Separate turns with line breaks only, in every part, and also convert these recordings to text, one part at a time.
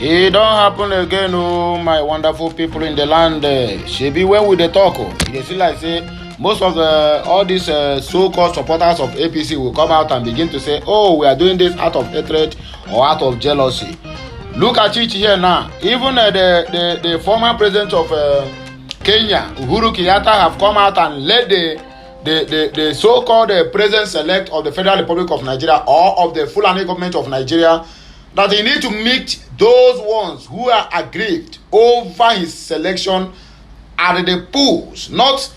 It don't happen again, oh, my wonderful people in the land. Shebi when we dey talk, you see like say most of all these so-called supporters of APC will come out and begin to say, oh, we are doing this out of hatred or out of jealousy. Look at it here now. Even the former president of Kenya, Uhuru Kenyatta, have come out and led the so-called president-elect of the Federal Republic of Nigeria or of the Fulani government of Nigeria that he need to meet those ones who are aggrieved over his selection at the polls, not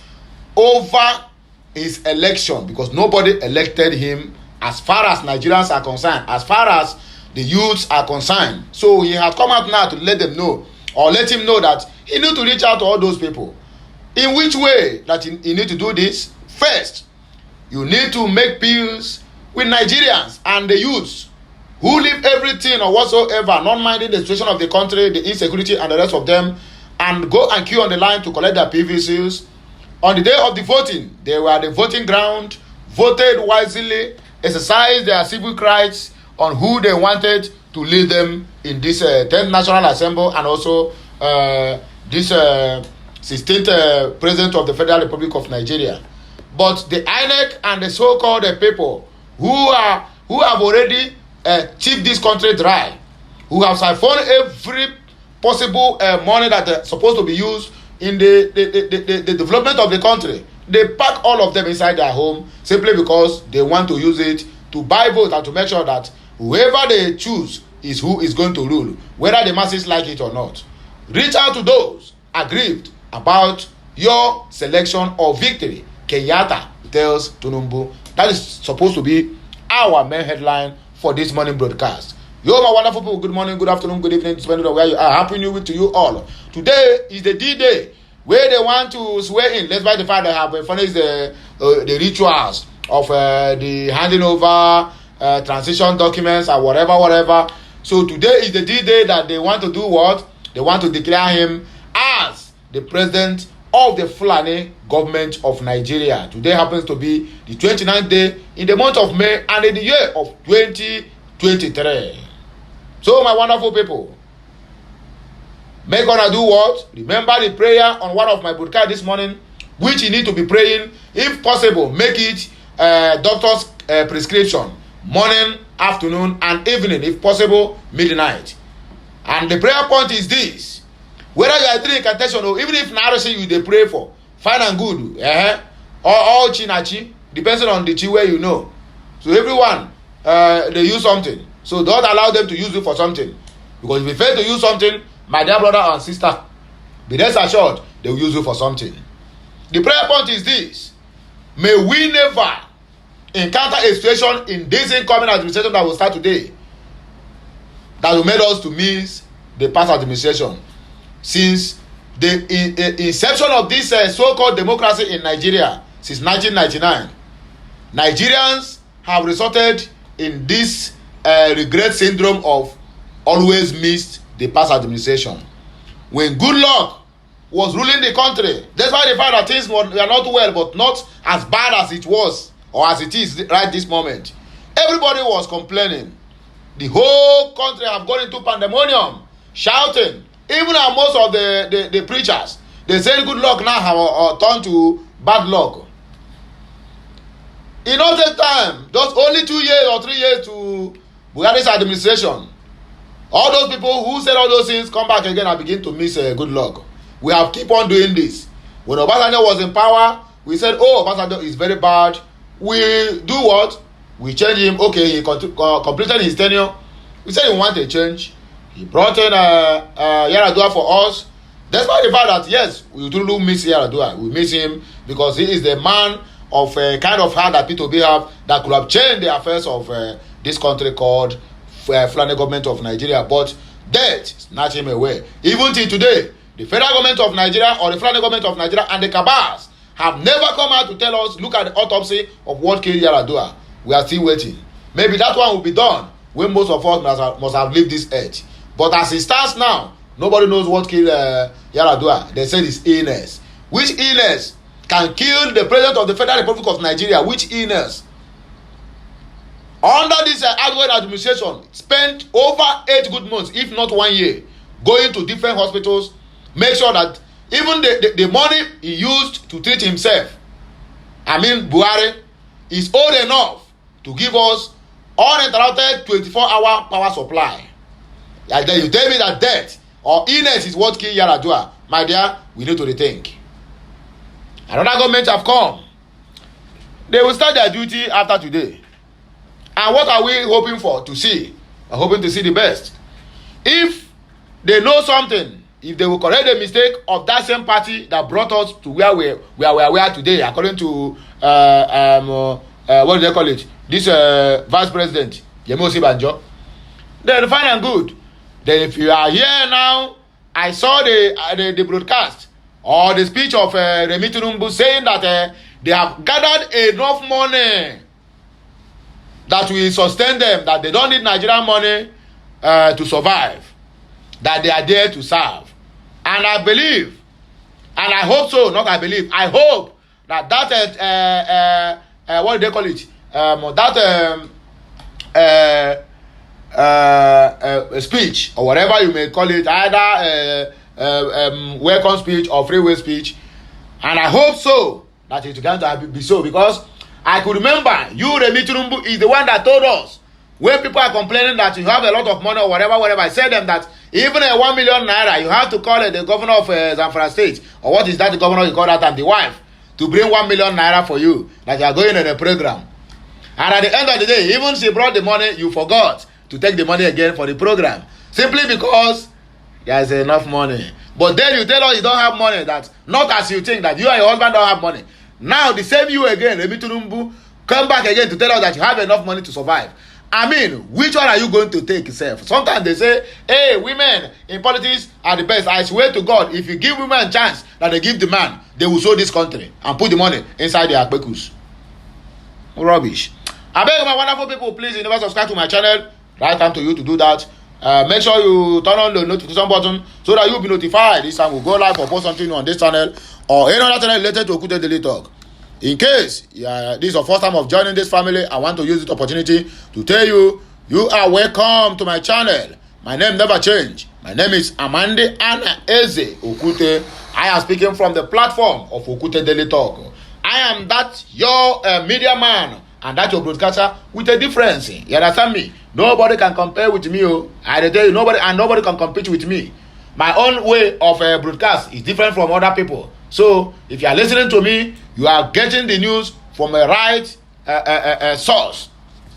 over his election, because nobody elected him as far as Nigerians are concerned, as far as the youths are concerned. So he has come out now to let them know, or let him know that he need to reach out to all those people. In which way that he need to do this? First, you need to make peace with Nigerians and the youths who leave everything or whatsoever, not minding the situation of the country, the insecurity and the rest of them, and go and queue on the line to collect their PVCs. On the day of the voting, they were at the voting ground, voted wisely, exercised their civic rights on who they wanted to lead them in this 10th National Assembly and also this 16th President of the Federal Republic of Nigeria. But the INEC and the so-called people who have already keep this country dry, who have siphoned every possible money that is supposed to be used in the development of the country. They pack all of them inside their home simply because they want to use it to buy votes and to make sure that whoever they choose is who is going to rule, whether the masses like it or not. Reach out to those aggrieved about your selection or victory. Kenyatta tells Tinubu. That is supposed to be our main headline for this morning broadcast. Yo, my wonderful people, good morning, good afternoon, good evening, depending on where you are. Happy New Week to you all. Today is the D-Day where they want to swear in. Let's buy the fact they have finished the rituals of the handing over transition documents or whatever. So today is the D-Day that they want to do what? They want to declare him as the president of the Fulani government of Nigeria. Today happens to be the 29th day in the month of May and in the year of 2023. So my wonderful people, make gonna do what? Remember the prayer on one of my broadcasts this morning, which you need to be praying. If possible, make it doctor's prescription, morning, afternoon, and evening. If possible, midnight. And the prayer point is this: whether you are doing incantation or even if narration you dey pray for, fine and good, or all chinachi, depending on the chi where you know. So everyone, they use something. So don't allow them to use it for something. Because if you fail to use something, my dear brother and sister, be rest assured, they will use it for something. The prayer point is this: may we never encounter a situation in this incoming administration that will start today that will make us to miss the past administration. Since the inception of this so-called democracy in Nigeria since 1999, Nigerians have resulted in this regret syndrome of always missed the past administration. When good luck was ruling the country, despite the fact that things were not well, but not as bad as it was or as it is right this moment, everybody was complaining. The whole country have gone into pandemonium, shouting. Even most of the preachers, they say good luck now have turned to bad luck. It don't take time. Just only 2 years or 3 years to Buhari's administration. All those people who said all those things come back again and begin to miss good luck. We have keep on doing this. When Obasanjo was in power, we said, oh, Obasanjo is very bad. We do what? We change him. Okay, he completed his tenure. We said we want a change. He brought in Yaradua for us. Despite the fact that, yes, we do miss Yaradua. We miss him because he is the man of a kind of heart that P2B have that could have changed the affairs of this country called Fulani government of Nigeria. But death snatched him away. Even till today, the federal government of Nigeria or the Fulani government of Nigeria and the cabals have never come out to tell us, look at the autopsy of what killed Yaradua. We are still waiting. Maybe that one will be done when most of us must have left this earth. But as it stands now, nobody knows what killed Yaradua. They said it's illness. Which illness can kill the president of the Federal Republic of Nigeria? Which illness? under this outgoing administration, spent over 8 good months, if not 1 year, going to different hospitals, make sure that even the money he used to treat himself, I mean Buhari, is old enough to give us uninterrupted 24-hour power supply. And then you tell me that death or illness is what killed Yaradua. My dear, we need to rethink. Another government have come. They will start their duty after today. And what are we hoping for to see? We're hoping to see the best. If they know something, if they will correct the mistake of that same party that brought us to where we are today, according to what do they call it? This vice president, Yemosi Banjo, then fine and good. Then if you are here now, I saw the broadcast or the speech of Remi Tinubu saying that they have gathered enough money that will sustain them, that they don't need Nigerian money to survive, that they are there to serve. And I believe, and I hope so, not I believe, I hope that what do they call it? Speech or whatever you may call it, either welcome speech or freeway speech, and I hope so that it's going to be so, because I could remember you, Remi Tinubu, is the one that told us when people are complaining that you have a lot of money or whatever, I said them that even a 1 million naira, you have to call the governor of Zamfara State, or what is that the governor you call that time, the wife, to bring 1 million naira for you, that you are going in a program. And at the end of the day, even she brought the money, you forgot to take the money again for the program, simply because there is enough money. But then you tell us you don't have money, that not as you think, that you and your husband don't have money. Now the same you again, Remi Tinubu, come back again to tell us that you have enough money to survive. I mean, which one are you going to take yourself? Sometimes they say, hey, women in politics are the best. I swear to God, if you give women a chance that they give the man, they will sow this country and put the money inside their akpekus. Rubbish. I beg my wonderful people, please, you never subscribe to my channel. Right time to you to do that. Make sure you turn on the notification button so that you'll be notified this time we'll go live or post something on this channel or any other channel related to Okute Daily Talk. In case this is your first time of joining this family, I want to use this opportunity to tell you, you are welcome to my channel. My name never change. My name is Amande Anna Eze Okute. I am speaking from the platform of Okute Daily Talk. I am that your media man and that your broadcaster with a difference. You understand me? Nobody can compare with me. I tell you, nobody can compete with me. My own way of broadcast is different from other people. So if you are listening to me, you are getting the news from a right source.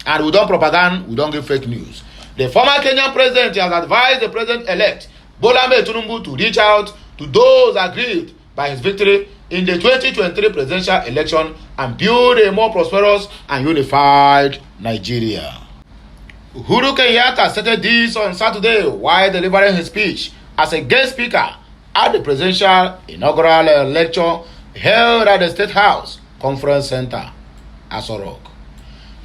And we don't propaganda, we don't give fake news. The former Kenyan president has advised the president-elect Bola Ahmed Tinubu to reach out to those aggrieved by his victory in the 2023 presidential election and build a more prosperous and unified Nigeria. Uhuru Kenyatta stated this on Saturday while delivering his speech as a guest speaker at the presidential inaugural lecture held at the State House Conference Center, Aso Rock.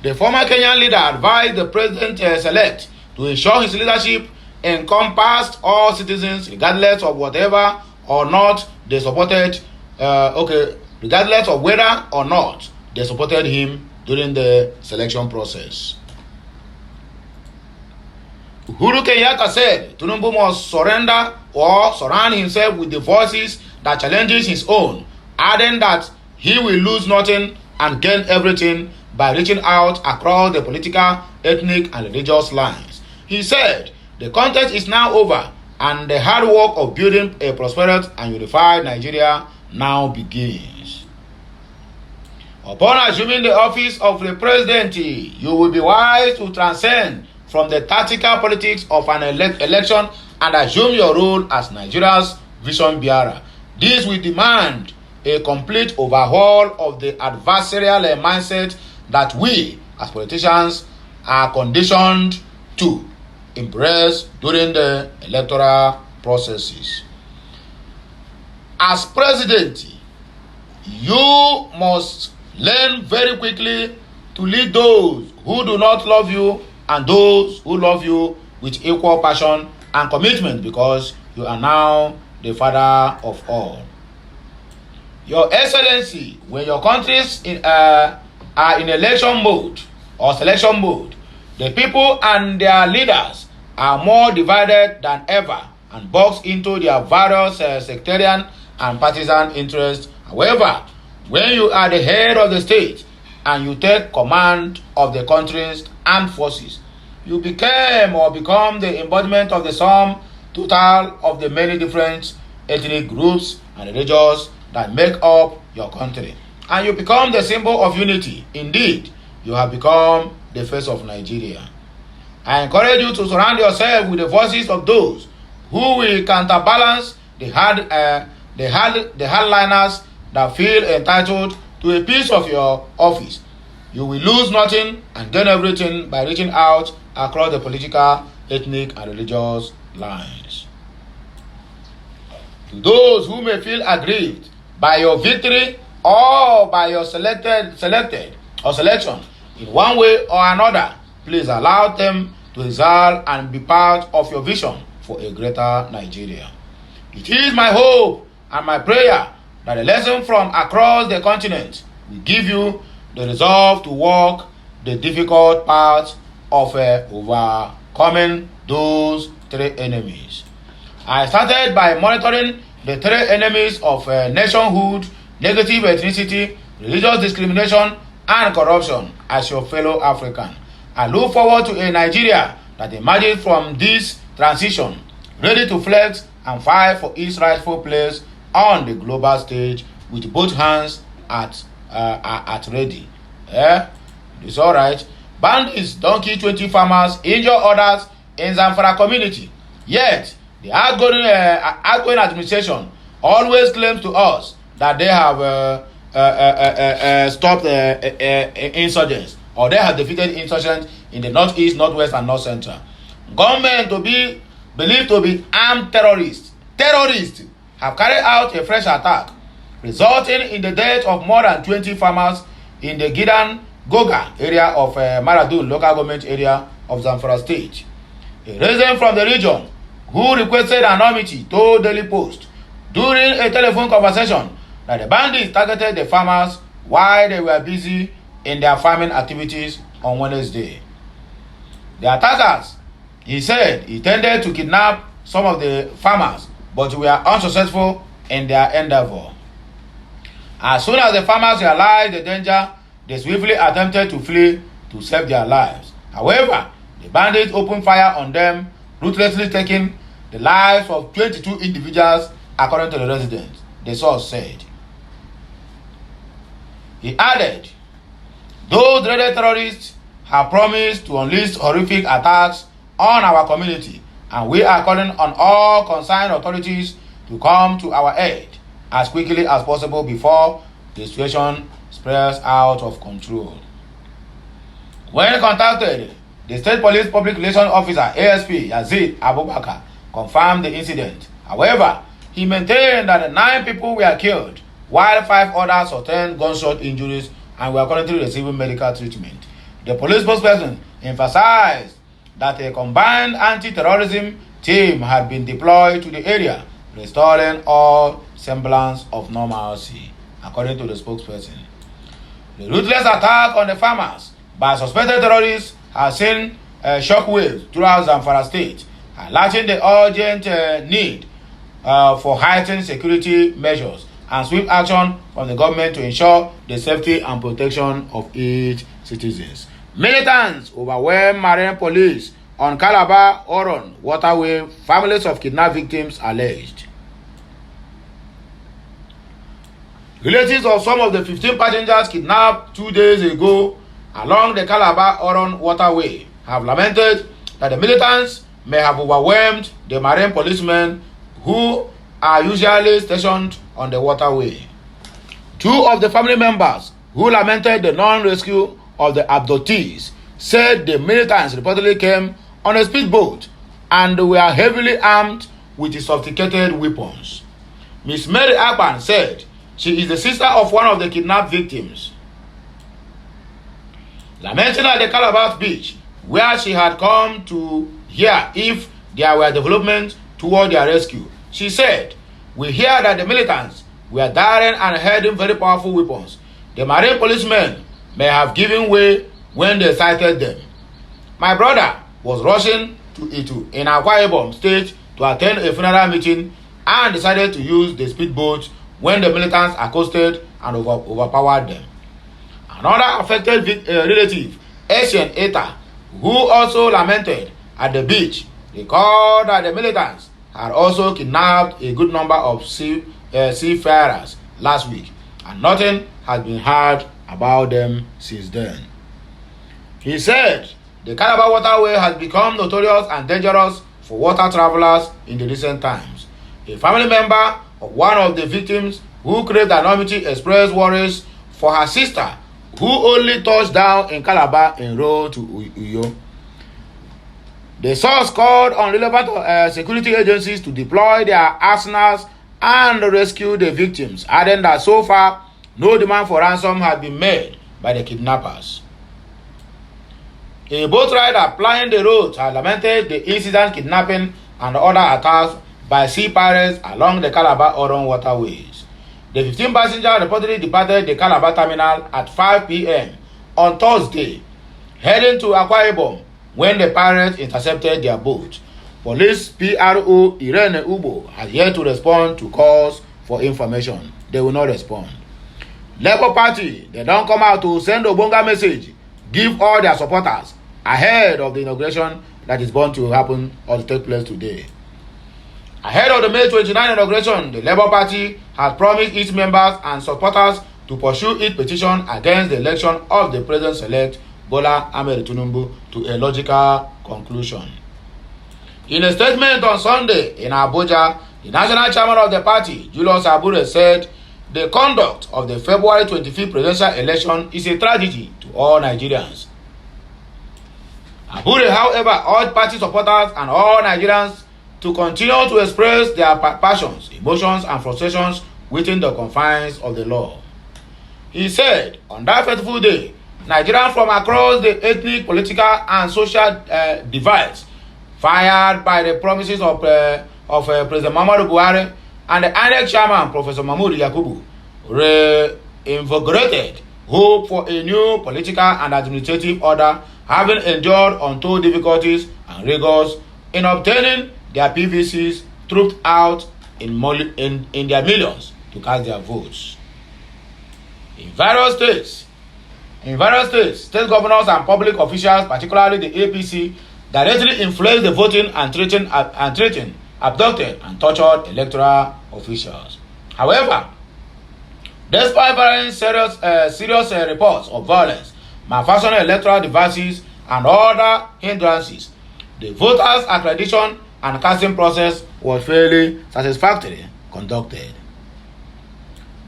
The former Kenyan leader advised the president-elect to ensure his leadership encompassed all citizens regardless of whatever or not they supported, regardless of whether or not they supported him during the selection process. Uhuru Kenyatta said Tinubu must surrender or surround himself with the voices that challenges his own, adding that he will lose nothing and gain everything by reaching out across the political, ethnic, and religious lines. He said the contest is now over and the hard work of building a prosperous and unified Nigeria now begins. Upon assuming the office of the presidency, you will be wise to transcend from the tactical politics of an election and assume your role as Nigeria's vision bearer. This will demand a complete overhaul of the adversarial mindset that we as politicians are conditioned to embrace during the electoral processes. As president, you must learn very quickly to lead those who do not love you and those who love you with equal passion and commitment, because you are now the father of all. Your Excellency, when your countries are in election mode, or selection mode. The people and their leaders are more divided than ever and boxed into their various sectarian and partisan interests. However, when you are the head of the state and you take command of the country's armed forces, you become the embodiment of the sum total of the many different ethnic groups and religions that make up your country. And you become the symbol of unity. Indeed, you have become the face of Nigeria. I encourage you to surround yourself with the voices of those who will counterbalance the hardliners that feel entitled to a piece of your office. You will lose nothing and gain everything by reaching out across the political, ethnic, and religious lines. To those who may feel aggrieved by your victory or by your selection in one way or another, please allow them to resolve and be part of your vision for a greater Nigeria. It is my hope and my prayer that a lesson from across the continent will give you the resolve to walk the difficult path of overcoming those three enemies. I started by monitoring the three enemies of nationhood, negative ethnicity, religious discrimination, and corruption as your fellow African. I look forward to a Nigeria that emerges from this transition, ready to flex and fight for its rightful place on the global stage with both hands at ready. It's all right. Bandits don't kill 20 farmers, injure others in Zamfara community. Yet, the outgoing administration always claims to us that they have stopped insurgents, or they have defeated insurgents in the northeast, northwest, and north central. Government to be believed to be armed terrorists have carried out a fresh attack, resulting in the death of more than 20 farmers in the Goga area of Maradun local government area of Zamfara state. A resident from the region who requested anonymity told Daily Post during a telephone conversation that the bandits targeted the farmers while they were busy in their farming activities on Wednesday. The attackers, he said, intended to kidnap some of the farmers, but were unsuccessful in their endeavor. As soon as the farmers realized the danger, they swiftly attempted to flee to save their lives. However, the bandits opened fire on them, ruthlessly taking the lives of 22 individuals, according to the residents, the source said. He added, those dreaded terrorists have promised to unleash horrific attacks on our community, and we are calling on all concerned authorities to come to our aid as quickly as possible before the situation spreads out of control. When contacted, the State Police Public Relations Officer ASP Yazid Abubakar confirmed the incident. However, he maintained that the 9 people were killed, while 5 others sustained gunshot injuries and were currently receiving medical treatment. The police spokesperson emphasized that a combined anti-terrorism team had been deployed to the area, restoring all semblance of normalcy, according to the spokesperson. The ruthless attack on the farmers by suspected terrorists has seen shockwaves throughout Zamfara state, highlighting the urgent need for heightened security measures and swift action from the government to ensure the safety and protection of its citizens. Militants overwhelmed Marine police on Calabar-Oron waterway, families of kidnapped victims alleged. Relatives of some of the 15 passengers kidnapped 2 days ago along the Calabar-Oron waterway have lamented that the militants may have overwhelmed the Marine policemen who are usually stationed on the waterway. 2 of the family members who lamented the non-rescue of the abductees said the militants reportedly came on a speedboat and were heavily armed with sophisticated weapons. Miss Mary Akpan said she is the sister of one of the kidnapped victims. Lamenting at the Calabar beach, where she had come to hear if there were developments toward their rescue, she said, "We hear that the militants were daring and holding very powerful weapons. The Marine policemen may have given way when they sighted them. My brother was rushing to Itu in Akwa Ibom State to attend a funeral meeting and decided to use the speedboat when the militants accosted and overpowered them. Another affected relative, Ex-Kenyan, who also lamented at the beach, recalled that the militants had also kidnapped a good number of seafarers last week, and nothing has been heard about them since then. He said the Calabar waterway has become notorious and dangerous for water travelers in the recent times. A family member of one of the victims who craved anonymity expressed worries for her sister, who only touched down in Calabar en road to Uyo. The source called on relevant security agencies to deploy their arsenals and rescue the victims, adding that so far no demand for ransom has been made by the kidnappers. A boat rider plying the roads has lamented the incident, kidnapping and other attacks by sea pirates along the Calabar-Oron waterways. The 15 passengers reportedly departed the Calabar terminal at 5 p.m. on Thursday, heading to Akwa Ibom when the pirates intercepted their boat. Police PRO Irene Ubo has yet to respond to calls for information. They will not respond. Labour Party, they don't come out to send a bonga message, give all their supporters ahead of the inauguration that is going to happen or to take place today. Ahead of the May 29 inauguration, the Labour Party has promised its members and supporters to pursue its petition against the election of the President-elect Bola Ahmed Tinubu to a logical conclusion. In a statement on Sunday in Abuja, the national chairman of the party, Julius Abure, said the conduct of the February 25th presidential election is a tragedy to all Nigerians. Abure, however, urged party supporters and all Nigerians to continue to express their passions, emotions, and frustrations within the confines of the law. He said, on that fateful day, Nigerians from across the ethnic, political, and social divides, fired by the promises of President Muhammadu Buhari and the INEC chairman, Professor Mahmood Yakubu, reinvigorated hope for a new political and administrative order, having endured untold difficulties and rigors in obtaining their PVCs trooped out in their millions to cast their votes. In various states, state governors and public officials, particularly the APC, directly influenced the voting and treating abducted and tortured electoral officials. However, despite various serious reports of violence, malfunctioning electoral devices, and other hindrances, the voters' accreditation and casting process was fairly satisfactorily conducted.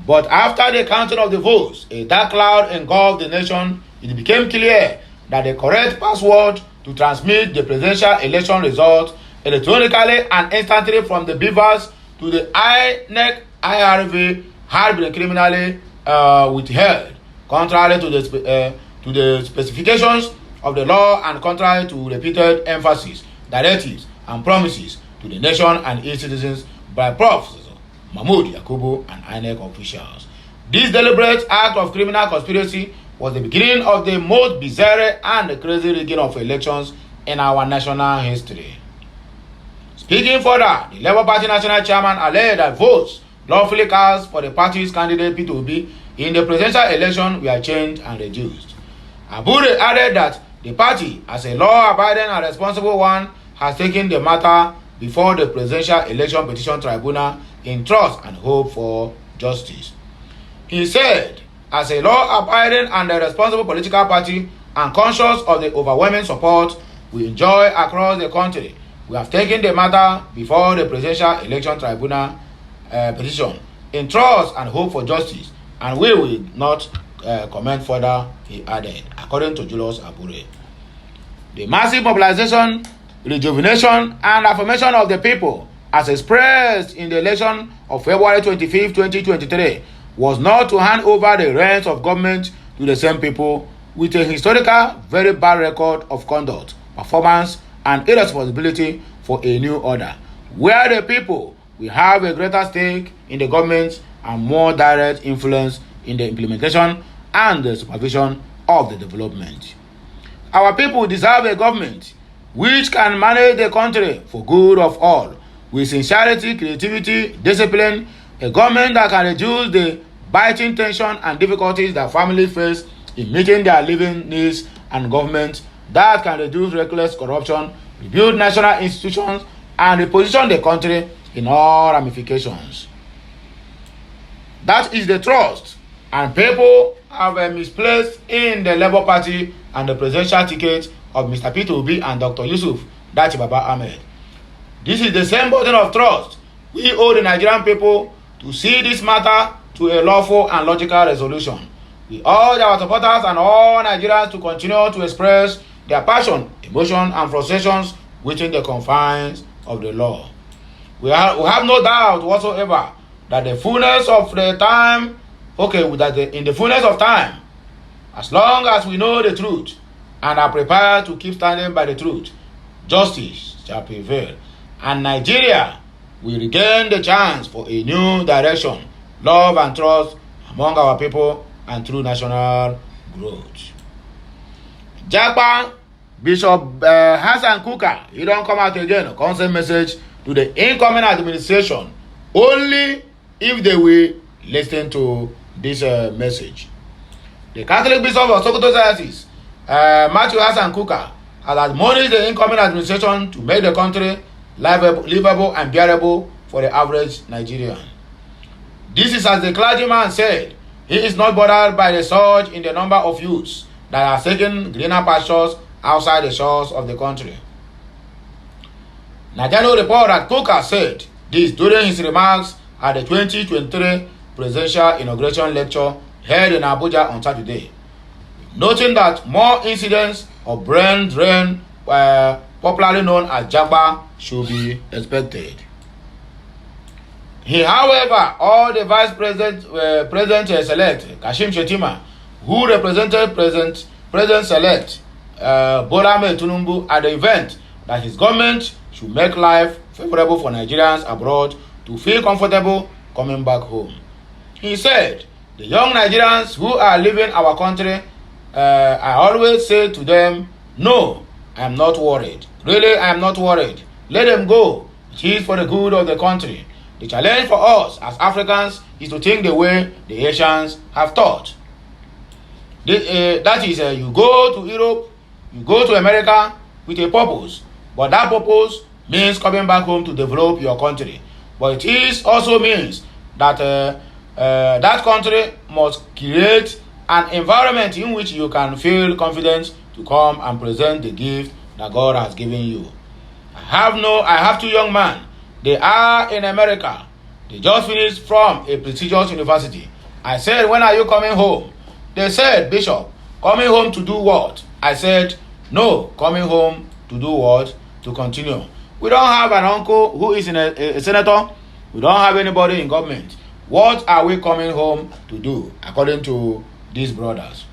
But after the counting of the votes, a dark cloud engulfed the nation. It became clear that the correct password to transmit the presidential election results electronically and instantly from the beavers to the INEC IRV had been criminally withheld, contrary to the specifications of the law and contrary to repeated emphasis, directives, and promises to the nation and its citizens by Professor Mahmood Yakubu and INEC officials. This deliberate act of criminal conspiracy was the beginning of the most bizarre and crazy rigging of elections in our national history. Speaking further, the Labour Party national chairman alleged that votes lawfully cast for the party's candidate P2B in the presidential election were changed and reduced. Abure added that the party, as a law-abiding and responsible one, has taken the matter before the Presidential Election Petition Tribunal in trust and hope for justice. He said, as a law-abiding and a responsible political party and conscious of the overwhelming support we enjoy across the country, we have taken the matter before the Presidential Election Tribunal petition in trust and hope for justice, and we will not comment further, he added, according to Julius Abure. The massive mobilization, rejuvenation, and affirmation of the people, as expressed in the election of February 25, 2023, was not to hand over the reins of government to the same people with a historical, very bad record of conduct, performance, and irresponsibility for a new order, where the people will have a greater stake in the government and more direct influence in the implementation and the supervision of the development. Our people deserve a government which can manage the country for good of all, with sincerity, creativity, discipline, a government that can reduce the biting tension and difficulties that families face in meeting their living needs, and government that can reduce reckless corruption, rebuild national institutions, and reposition the country in all ramifications. That is the trust, and people have misplaced in the Labour Party and the presidential ticket of Mr. Peter Obi and Dr. Yusuf Dachi Baba Ahmed. This is the same burden of trust we owe the Nigerian people to see this matter to a lawful and logical resolution. We urge our supporters and all Nigerians to continue to express their passion, emotion, and frustrations within the confines of the law. We have no doubt whatsoever that the fullness of the time, in the fullness of time, as long as we know the truth and are prepared to keep standing by the truth, justice shall prevail, and Nigeria will regain the chance for a new direction, love and trust among our people, and true national growth. Japa Bishop Hassan Kuka, he don't come out again, come send message to the incoming administration only if they will listen to this message. The Catholic Bishop of Sokoto Diocese, Matthew Hassan Kuka, has admonished the incoming administration to make the country livable and bearable for the average Nigerian. This is as the clergyman said, he is not bothered by the surge in the number of youths that are taking greener pastures outside the shores of the country. Nigerian report that Kuka said this during his remarks at the 2023 presidential inauguration lecture held in Abuja on Saturday, noting that more incidents of brain drain, popularly known as Japa, should be expected. He, however, all the Vice President-elect Kashim Shettima, who represented President-elect Bola Ahmed Tinubu at the event, that his government should make life favorable for Nigerians abroad to feel comfortable coming back home. He said, the young Nigerians who are leaving our country, I always say to them, no, I am not worried. Really, I am not worried. Let them go. It is for the good of the country. The challenge for us as Africans is to think the way the Asians have thought. That is, you go to Europe, you go to America with a purpose, but that purpose means coming back home to develop your country. But it also means that that country must create an environment in which you can feel confident to come and present the gift that God has given you. I have two young men. They are in America. They just finished from a prestigious university. I said, when are you coming home? They said, Bishop, coming home to do what? I said, no, coming home to do what? To continue. We don't have an uncle who is a senator. We don't have anybody in government. What are we coming home to do, according to these brothers?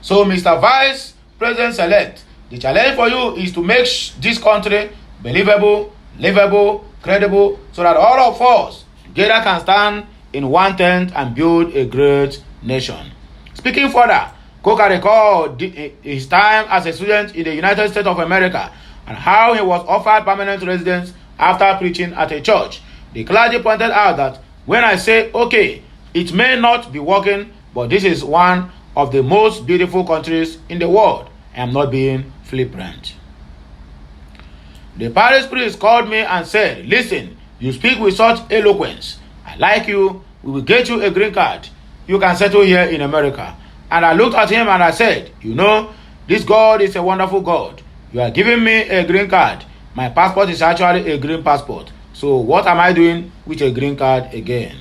So, Mr. Vice President-elect, the challenge for you is to make this country believable, livable, credible, so that all of us together can stand in one tent and build a great nation. Speaking further, Kuka recalled his time as a student in the United States of America and how he was offered permanent residence after preaching at a church. The clergy pointed out that when I say, okay, it may not be working, but this is one of the most beautiful countries in the world. I am not being flippant. The parish priest called me and said, listen, you speak with such eloquence. I like you. We will get you a green card. You can settle here in America. And I looked at him and I said, you know, this God is a wonderful God. You are giving me a green card. My passport is actually a green passport. So what am I doing with a green card again?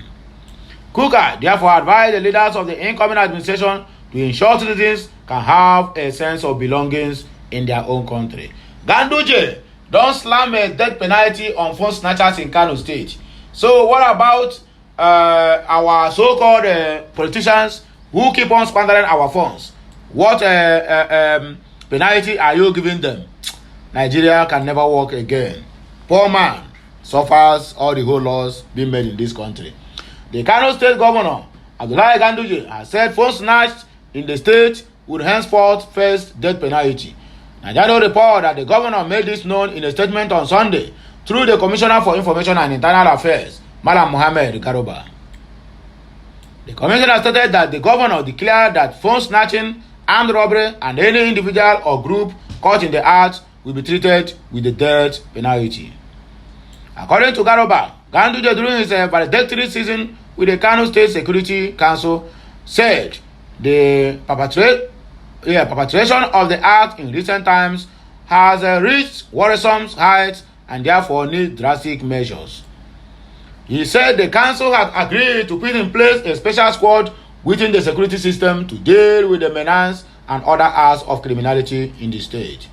Kuka therefore advised the leaders of the incoming administration to ensure citizens can have a sense of belongings in their own country. Ganduje, don't slam a death penalty on phone snatchers in Kano State. So what about our so-called politicians who keep on squandering our funds? What penalty are you giving them? Nigeria can never work again. Poor man suffers all the whole laws being made in this country. The Kano State Governor, Abdullahi Ganduje, has said phone snatched in the state would henceforth face death penalty. Nigerian report that the governor made this known in a statement on Sunday through the Commissioner for Information and Internal Affairs, Malam Mohammed Garoba. The commissioner stated that the governor declared that phone snatching, armed robbery, and any individual or group caught in the act will be treated with the death penalty. According to Garoba, Ganduje during his valedictory season with the Kano State Security Council said the perpetration of the act in recent times has reached worrisome heights and therefore needs drastic measures. He said the council had agreed to put in place a special squad within the security system to deal with the menace and other acts of criminality in the state.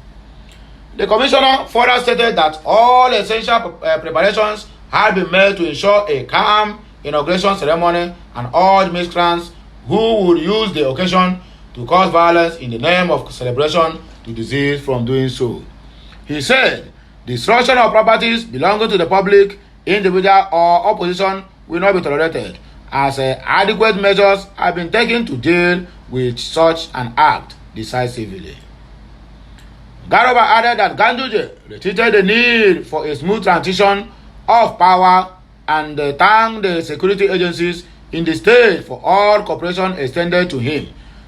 The commissioner further stated that all essential preparations had been made to ensure a calm inauguration ceremony and all miscreants who would use the occasion to cause violence in the name of celebration to desist from doing so. He said destruction of properties belonging to the public, individual or opposition will not be tolerated, as adequate measures have been taken to deal with such an act decisively. Garoba added that Ganduje repeated the need for a smooth transition of power and thanked the security agencies in the state for all cooperation extended to him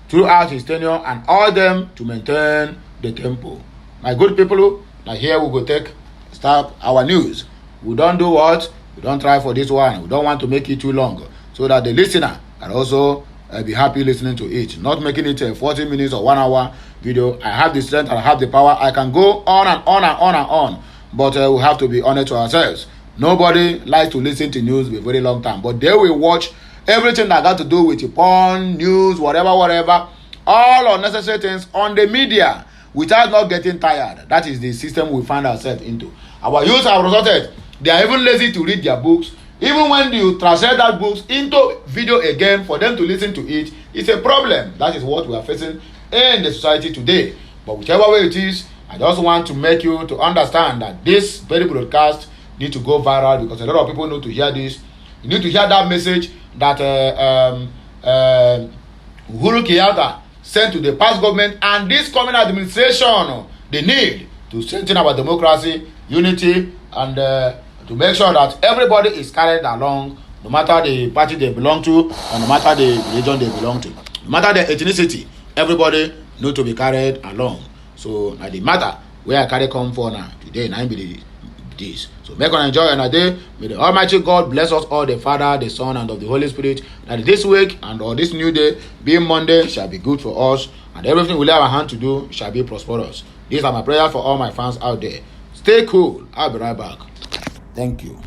throughout his tenure and urged them to maintain the tempo. My good people, now here we go start our news. We don't do what? We don't try for this one. We don't want to make it too long so that the listener can also be happy listening to it. Not making it a 40 minutes or 1 hour video. I have the strength and I have the power. I can go on and on and on and on. But we have to be honest to ourselves. Nobody likes to listen to news for a very long time. But they will watch everything that got to do with porn, news, whatever. All unnecessary things on the media without not getting tired. That is the system we find ourselves into. Our youth have resulted. They are even lazy to read their books. Even when you translate that books into video again for them to listen to it, it's a problem. That is what we are facing in the society today. But whichever way it is, I just want to make you to understand that this very broadcast need to go viral because a lot of people need to hear this. You need to hear that message that Uhuru Kenyatta sent to the past government and this coming administration. They need to strengthen our democracy, unity, and to make sure that everybody is carried along, no matter the party they belong to, or no matter the religion they belong to, no matter the ethnicity, everybody need to be carried along. So now the matter where I carry come for now today, and I believe this. So make us enjoy another day. May the Almighty God bless us all, the Father, the Son, and of the Holy Spirit. That this week and or this new day, being Monday, shall be good for us, and everything we lay our hand to do shall be prosperous. These are my prayers for all my fans out there. Stay cool. I'll be right back. Thank you.